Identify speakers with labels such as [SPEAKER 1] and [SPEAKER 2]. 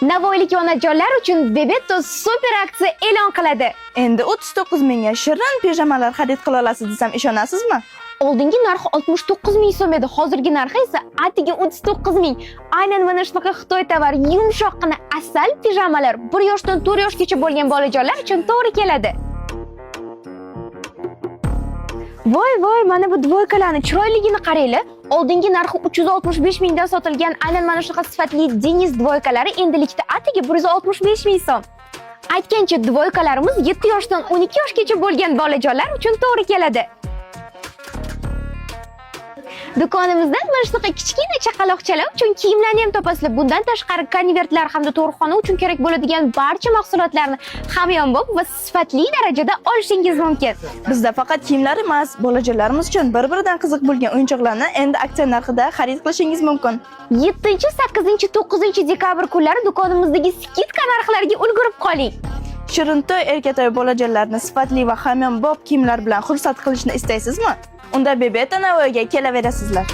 [SPEAKER 1] Navoiylik onajonlar uchun Bebeto super aksiya e'lon qiladi.
[SPEAKER 2] Endi 39 mingga shirin pijamalar xarid qila olasiz desam ishonasizmi?
[SPEAKER 1] Oldingi narxi 69 ming so'm edi, hozirgi narxi esa atigi 39 ming. Aynan mana shunaqa Xitoy tovar yumshoqqina asal pijamalar 1 yoshdan 4 yoshgacha bo'lgan bolajonlar uchun to'g'ri keladi. Voy, mana bu dvoykalarning chiroyligini qaranglar. Oldingi narxi 365 mingdan sotilgan aynan mana shunaqa sifatli Deniz dvoykalari endilikda atigi 165 ming so'm. Aytgancha dvoykalarimiz 7 yoshdan 12 yoshgacha bo'lgan bolajonlar uchun to'g'ri keladi. Do'konimizdan mana shunaqa kichkina chaqaloqchalar uchun kiyimlarni ham topasizlar. Bundan tashqari konvertlar hamda tug'ruqxona uchun kerak bo'ladigan barcha mahsulotlarni hamyonbop va sifatli darajada olishingiz mumkin.
[SPEAKER 2] Bizda faqat kiyimlar emas, bolajonlarimiz uchun bir-biridan qiziq bo'lgan o'yinchoqlarni endi aksiya narxida xarid qilishingiz mumkin.
[SPEAKER 1] 7-8-9 dekabr kunlari do'konimizdagi skidka narxlariga ulgurib qoling.
[SPEAKER 2] Shirintoy erkatoy bolajonlarni sifatli va hamyonbop kiyimlar bilan xursand qilishni istaysizmi? Unda Bebeto Navoiyga kelaverasizlar.